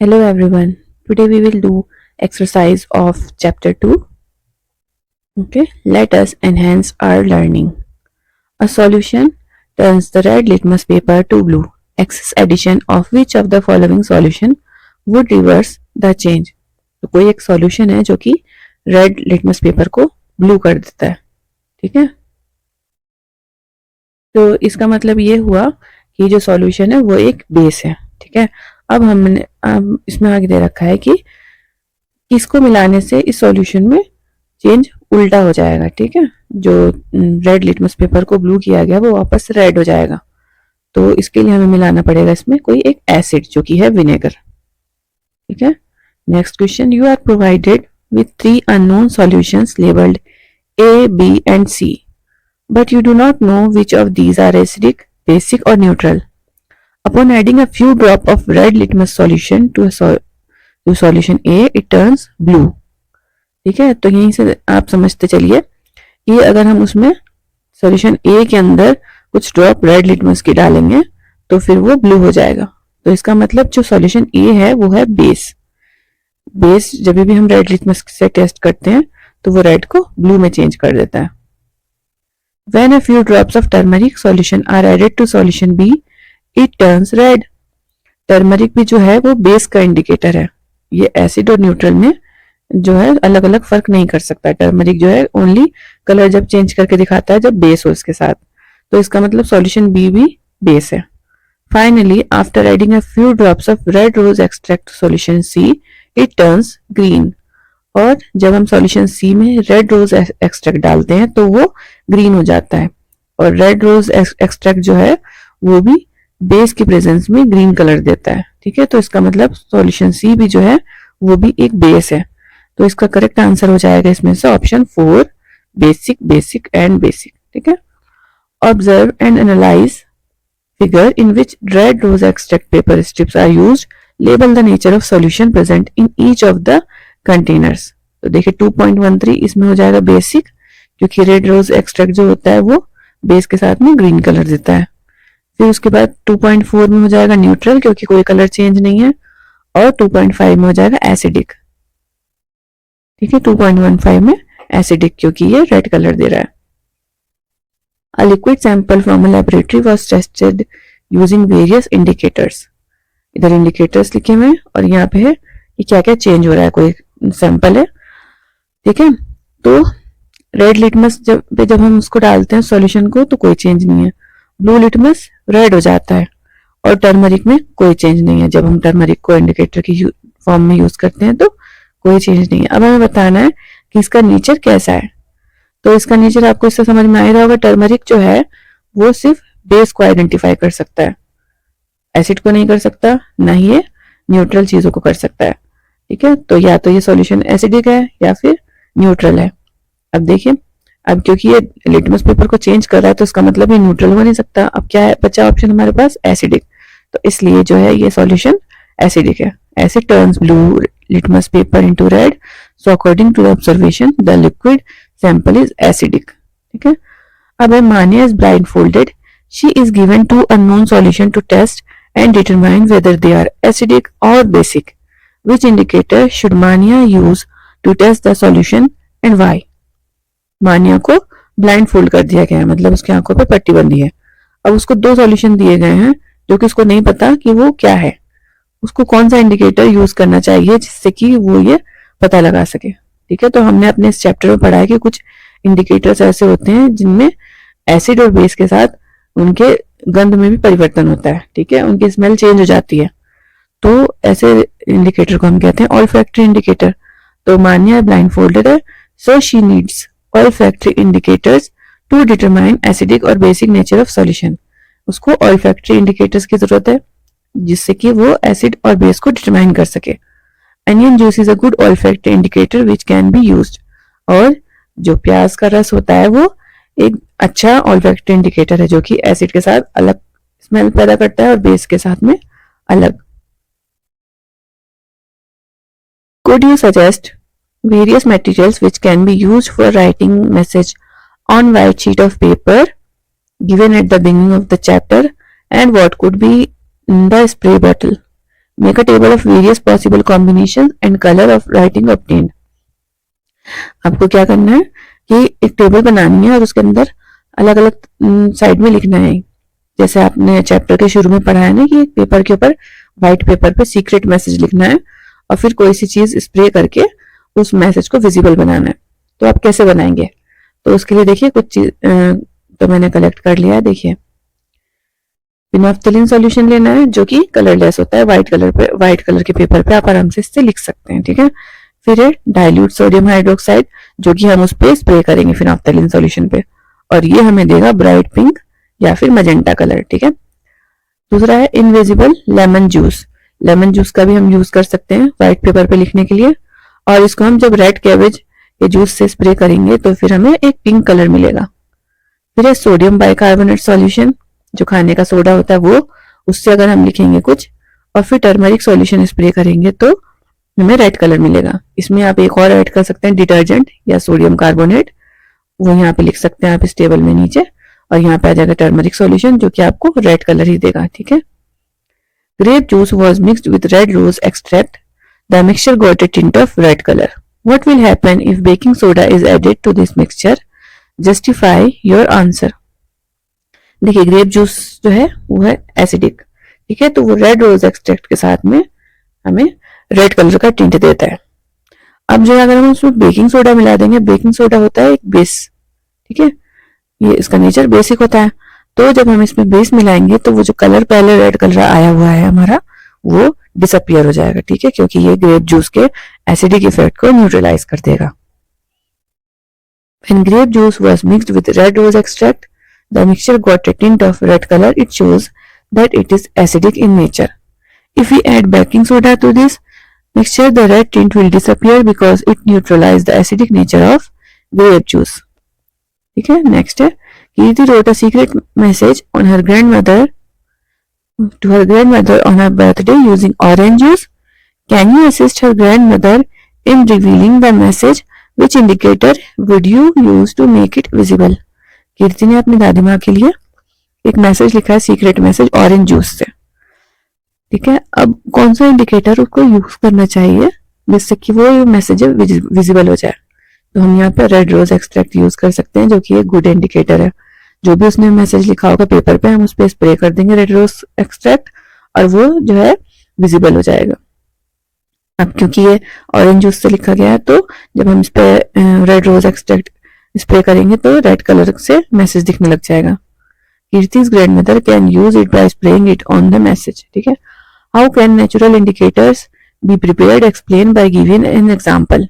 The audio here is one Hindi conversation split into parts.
Hello everyone. Today we will do exercise of chapter 2. Okay, let us enhance our learning. A solution turns the red litmus paper to blue. Excess addition of which of the following solution would reverse the change. तो कोई एक सॉल्यूशन है जो कि रेड लिटमस पेपर को ब्लू कर देता है. ठीक है, तो इसका मतलब ये हुआ कि जो सॉल्यूशन है वो एक बेस है. ठीक है, अब इसमें आगे दे रखा है कि किसको मिलाने से इस सॉल्यूशन में चेंज उल्टा हो जाएगा. ठीक है, जो रेड लिटमस पेपर को ब्लू किया गया वो वापस रेड हो जाएगा. तो इसके लिए हमें मिलाना पड़ेगा इसमें कोई एक एसिड जो कि है विनेगर. ठीक है, next question. You are provided with 3 unknown solutions labeled A, B and C, but you do not know which of these are acidic, basic or neutral. Upon adding a few drops of red litmus solution to solution A, it turns blue. ठीक है, तो यहीं से आप समझते चलिए कि अगर हम उसमें सॉल्यूशन ए के अंदर कुछ ड्रॉप रेड लिटमस की डालेंगे तो फिर वो ब्लू हो जाएगा. तो इसका मतलब जो सॉल्यूशन ए है वो है बेस. बेस जब भी हम रेड लिटमस से टेस्ट करते हैं तो वो रेड को ब्लू में चेंज कर देता है. When a few drops of turmeric solution are added to solution B, it turns red. Turmeric भी जो है वो बेस का इंडिकेटर है. ये एसिड और न्यूट्रल में जो है अलग अलग फर्क नहीं कर सकता. टर्मरिक जो है ओनली कलर जब चेंज करके दिखाता है जब बेस हो इसके साथ. तो इसका मतलब सॉल्यूशन बी भी बेस है. Finally after adding a few drops of red rose extract solution C, it turns green. और जब हम सॉल्यूशन सी में रेड रोज एक्सट्रैक्ट डालते हैं तो वो ग्रीन हो जाता है. और रेड रोज एक्सट्रैक्ट जो है वो भी बेस की प्रेजेंस में ग्रीन कलर देता है. ठीक है, तो इसका मतलब सॉल्यूशन सी भी जो है वो भी एक बेस है. तो इसका करेक्ट आंसर हो जाएगा इसमें से option 4, basic, basic and basic. ठीक है, observe and analyse figure in which red rose extract paper strips are used. Label the nature of solution present in each of the containers. तो देखिए 2.13 इसमें हो जाएगा बेसिक, क्योंकि रेड रोज एक्सट्रैक्ट जो होता है वो बेस के साथ में ग्रीन कलर देता है. फिर उसके बाद 2.4 में हो जाएगा न्यूट्रल, क्योंकि कोई कलर चेंज नहीं है. और 2.5 में हो जाएगा एसिडिक. ठीक है, 2.15 में एसिडिक, क्योंकि ये रेड कलर दे रहा है. A liquid sample from a laboratory was tested using various indicators. इधर इंडिकेटर्स लिखे हुए हैं और यहाँ पे है कि क्या क्या चेंज हो रहा है. कोई सैंपल है. ठीक है, तो रेड लिटमस जब हम उसको डालते हैं सॉल्यूशन को तो कोई चेंज नहीं है. ब्लू लिटमस रेड हो जाता है. और टर्मरिक में कोई चेंज नहीं है. जब हम टर्मरिक को इंडिकेटर की फॉर्म में यूज करते हैं तो कोई चेंज नहीं है. अब हमें बताना है कि इसका नेचर कैसा है. तो इसका नेचर आपको इससे समझ में आ ही रहा होगा. टर्मरिक जो है वो सिर्फ बेस को आइडेंटिफाई कर सकता है, एसिड को नहीं कर सकता, ना ही ये न्यूट्रल चीजों को कर सकता है. ठीक है, तो या तो ये सॉल्यूशन एसिडिक है या फिर न्यूट्रल है. अब देखिए, अब क्योंकि ये लिटमस पेपर को चेंज कर रहा है तो इसका मतलब ये न्यूट्रल हो नहीं सकता. अब क्या है बचा ऑप्शन हमारे पास, एसिडिक. तो इसलिए जो है ये सॉल्यूशन एसिडिक है. Asset turns blue litmus paper into red, so according to the observation the liquid sample is acidic. ठीक है, अब Mania is blindfolded. She is given 2 unknown solution to test and determine whether they are acidic or basic. Which indicator should Mania use to test the solution and why? मानिया को blindfold कर दिया गया है, मतलब उसकी आंखों पर पट्टी बंधी है. अब उसको 2 सॉल्यूशन दिए गए हैं जो कि उसको नहीं पता कि वो क्या है. उसको कौन सा इंडिकेटर यूज करना चाहिए जिससे कि वो ये पता लगा सके. ठीक है, तो हमने अपने इस चैप्टर में पढ़ा है कि कुछ इंडिकेटर्स ऐसे होते हैं जिनमें एसिड और बेस के साथ उनके गंध में भी परिवर्तन होता है. ठीक है, उनकी स्मेल चेंज हो जाती है. तो ऐसे इंडिकेटर को हम कहते हैं ऑल्फैक्टरी इंडिकेटर. तो मानिया ब्लाइंड फोल्डेड है, so she needs olfactory indicators to determine acidic और बेसिक नेचर ऑफ सॉल्यूशन. उसको ऑल्फैक्टरी इंडिकेटर्स की जरूरत है जिससे कि वो एसिड और बेस को डिटरमाइन कर सके. Onion juice is a good olfactory indicator which can be used. और जो प्याज का रस होता है वो एक अच्छा ऑल्फैक्टरी इंडिकेटर है जो कि एसिड के साथ अलग स्मेल पैदा करता है और बेस के साथ में अलग. Could you suggest various materials which can be used for writing message on white sheet of paper given at the beginning of the chapter, and what could be in the spray bottle? Make a table of various possible combination and colour of writing obtained. आपको क्या करना है कि एक टेबल बनानी है और उसके अंदर अलग अलग साइड में लिखना है। जैसे आपने चैप्टर के शुरू में पढ़ा है ना कि पेपर के ऊपर, व्हाइट पेपर पे सीक्रेट मैसेज लिखना है और फिर कोई सी चीज स्प्रे करके उस मैसेज को विजिबल बनाना है। तो आप कैसे बनाएंगे? तो उसके लिए देखिए कुछ चीज तो मैंने कलेक्ट कर लिया है। देखिए, फिनोल्फ्थालीन सॉल्यूशन लेना है जो कि कलरलेस होता है, व्हाइट कलर के पेपर पे आप आराम से इससे लिख सकते हैं। ठीक है, फिर है डाइल्यूट सोडियम हाइड्रोक्साइड जो कि हम उस पर स्प्रे करेंगे फिनोल्फ्थालीन सॉल्यूशन पे, और ये हमें देगा ब्राइट पिंक या फिर मजेंटा कलर। ठीक है, दूसरा है invisible lemon juice. Lemon juice का भी हम यूज कर सकते हैं व्हाइट पेपर पे लिखने के लिए, और इसको हम जब रेड कैबेज के जूस से स्प्रे करेंगे तो फिर हमें एक पिंक कलर मिलेगा। फिर है सोडियम बाइकार्बोनेट सॉल्यूशन, जो खाने का सोडा होता है वो, उससे अगर हम लिखेंगे कुछ और फिर टर्मरिक सॉल्यूशन स्प्रे करेंगे तो हमें रेड कलर मिलेगा। इसमें आप एक और ऐड कर सकते हैं डिटर्जेंट या सोडियम कार्बोनेट, वो यहाँ पे लिख सकते हैं आप इस टेबल में नीचे, और यहाँ पे आ जाएगा टर्मरिक सॉल्यूशन जो कि आपको रेड कलर ही देगा। ठीक है, grape juice was mixed with red rose extract, the mixture got a tint of red colour. What will happen if baking soda is added to this mixture? Justify your answer. देखिए, ग्रेप जूस जो है वो है एसिडिक, ठीक है, तो वो रेड रोज एक्सट्रैक्ट के साथ में हमें रेड कलर का टिंट देता है। अब जो है अगर हम उसमें बेकिंग सोडा मिला देंगे, बेकिंग सोडा होता है एक बेस, ठीक है, ये इसका नेचर बेसिक होता है, तो जब हम इसमें बेस मिलाएंगे तो वो जो कलर पहले रेड कलर आया हुआ है हमारा वो डिसअपियर हो जाएगा। ठीक है, क्योंकि ये ग्रेप जूस के एसिडिक इफेक्ट को न्यूट्रलाइज कर देगा। When grape juice was mixed with red rose extract, the mixture got a tint of red color. It shows that it is acidic in nature. If we add baking soda to this mixture, the red tint will disappear because it neutralizes the acidic nature of grape juice. ठीक है, next है Kirti wrote a secret message on her grandmother to her grandmother on her birthday using orange juice. Can you assist her grandmother in revealing the message? Which indicator would you use to make it visible? कीर्ति ने अपनी दादी माँ के लिए एक मैसेज लिखा है, सीक्रेट मैसेज ऑरेंज जूस से। ठीक है, अब कौन सा इंडिकेटर उसको यूज करना चाहिए जिससे कि वो मैसेज विजिबल हो जाए? तो हम यहाँ पे रेड रोज एक्सट्रैक्ट यूज कर सकते हैं जो कि एक गुड इंडिकेटर है। जो भी उसने मैसेज लिखा होगा पेपर पे, हम उस पर स्प्रे कर देंगे रेड रोज एक्सट्रैक्ट और वो जो है विजिबल हो जाएगा। अब क्योंकि ये ऑरेंज जूस से लिखा गया है तो जब हम इस पे रेड रोज एक्सट्रैक्ट स्प्रे करेंगे तो रेड कलर से मैसेज दिखने लग जाएगा। कीर्ति's grandmother can use it by spraying it on the message. ठीक है, how can natural indicators be prepared? Explain by giving an example.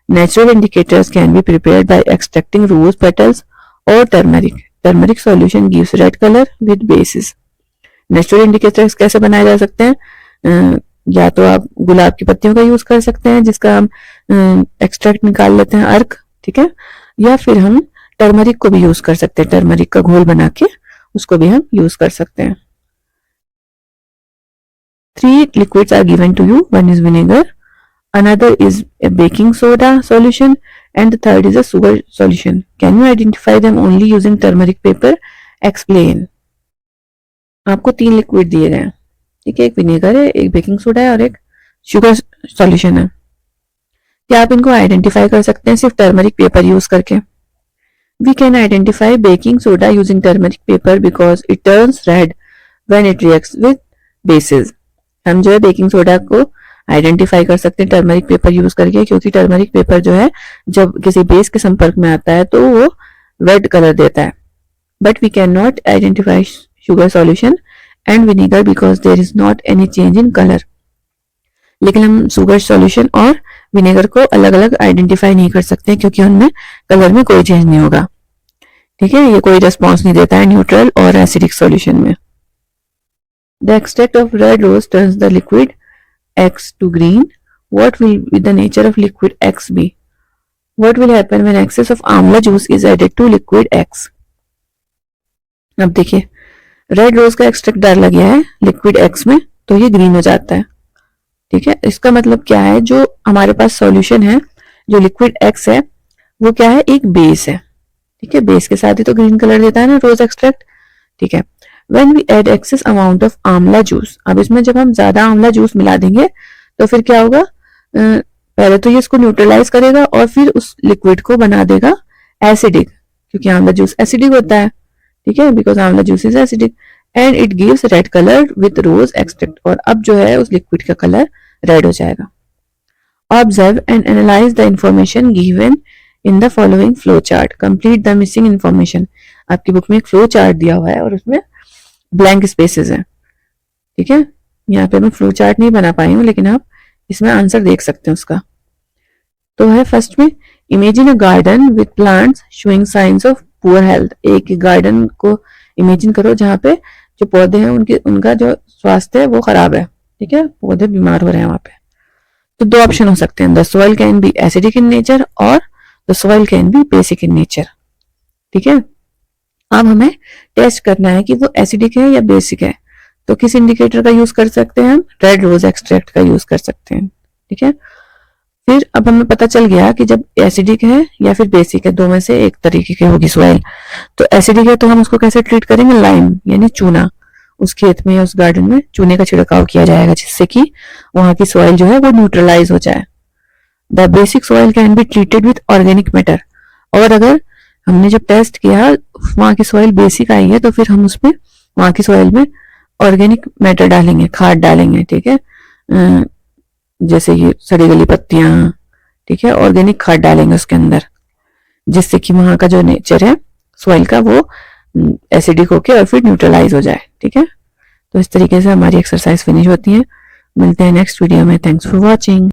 Natural indicators can be prepared by extracting rose petals और turmeric. Turmeric solution gives red colour with bases. Natural indicators कैसे बनाए जा सकते हैं? या तो आप गुलाब की पत्तियों का यूज कर सकते हैं जिसका हम एक्सट्रैक्ट निकाल लेते हैं, अर्क, ठीक है, या फिर हम टर्मरिक को भी यूज कर सकते हैं, टर्मरिक का घोल बना के उसको भी हम यूज कर सकते हैं। 3 liquids are given to you. One is vinegar, another is a baking soda solution, and the third is a sugar solution. Can you identify them only using turmeric paper? Explain. आपको 3 लिक्विड दिए गए हैं, ठीक है, एक विनेगर है, एक बेकिंग सोडा है और एक शुगर सॉल्यूशन है। क्या आप इनको आइडेंटिफाई कर सकते हैं सिर्फ टर्मरिक पेपर यूज करके? We can identify baking soda using turmeric paper because it turns red when it reacts with bases. हम जो है बेकिंग सोडा को आइडेंटिफाई कर सकते हैं टर्मरिक पेपर यूज करके, क्योंकि टर्मरिक पेपर जो है जब किसी बेस के संपर्क में आता है तो वो रेड कलर देता है। But we can not identify sugar solution and vinegar because there is not any change in colour. लेकिन हम शुगर सॉल्यूशन और विनेगर को अलग अलग आइडेंटिफाई नहीं कर सकते क्योंकि उनमें कलर में कोई चेंज नहीं होगा। ठीक है, ये कोई रिस्पॉन्स नहीं देता है न्यूट्रल और एसिडिक सॉल्यूशन में। The extract of red rose turns the liquid X to green. What will be the nature of liquid X be? What will happen when excess of आंवला juice is added to liquid X? अब देखिए, रेड रोज का एक्सट्रैक्ट डाला गया है लिक्विड X में तो ये ग्रीन हो जाता है। ठीक है, इसका मतलब क्या है, जो हमारे पास सॉल्यूशन है, जो लिक्विड X है वो क्या है, एक बेस है। ठीक है, बेस के साथ ही तो ग्रीन कलर देता है ना रोज एक्सट्रैक्ट। ठीक है, when we add excess amount of amla juice, अब इसमें जब हम ज्यादा आंवला जूस मिला देंगे तो फिर क्या होगा, पहले तो ये इसको न्यूट्रलाइज करेगा और फिर उस लिक्विड को बना देगा एसिडिक, क्योंकि आंवला जूस एसिडिक होता है, ठीक है, because amla juice is acidic, and it gives red colour with rose extract, और अब जो है उस लिक्विड का कलर रेड हो जाएगा। Observe and analyse the information given in the following flow chart, complete the missing information. आपकी बुक में एक फ्लो चार्ट दिया हुआ है और उसमें ब्लैंक स्पेसेस हैं, ठीक है, यहाँ पे मैं फ्लो चार्ट नहीं बना पाई हूँ, लेकिन आप इसमें आंसर देख सकते हैं उसका। तो है फर्स्ट में, imagine a garden with plants showing science of poor health, एक गार्डन को इमेजिन करो जहाँ पे जो पौधे हैं उनका जो स्वास्थ्य है वो खराब है, ठीक है, पौधे बीमार हो रहे हैं वहां पे। तो दो ऑप्शन हो सकते हैं, the soil can be acidic in nature और the soil can be basic in nature, ठीक है। अब हमें टेस्ट करना है कि वो एसिडिक है या बेसिक है, तो किस इंडिकेटर का यूज कर सकते हैं हम, रेड रोज एक्सट्रैक्ट का यूज कर सकते हैं, ठीक है। फिर अब हमें पता चल गया कि जब एसिडिक है या फिर बेसिक है, दो में से एक तरीके की होगी सॉइल। तो एसिडिक है तो हम उसको कैसे ट्रीट करेंगे, लाइम यानी चूना, उस खेत में या उस गार्डन में चूने का छिड़काव किया जाएगा जिससे कि वहां की सॉइल जो है वो न्यूट्रलाइज हो जाए। The basic soil can be treated with organic matter, और अगर हमने जब टेस्ट किया वहां की सॉइल बेसिक आई है तो फिर हम उसमें वहां की सॉइल में ऑर्गेनिक मैटर डालेंगे, खाद डालेंगे, ठीक है, जैसे ये सड़ी गली पत्तियां, ठीक है, ऑर्गेनिक खाद डालेंगे उसके अंदर, जिससे कि वहां का जो नेचर है सॉइल का वो एसिडिक होके और फिर न्यूट्रलाइज हो जाए, ठीक है। तो इस तरीके से हमारी एक्सरसाइज फिनिश होती है। मिलते हैं नेक्स्ट वीडियो में। Thanks for watching.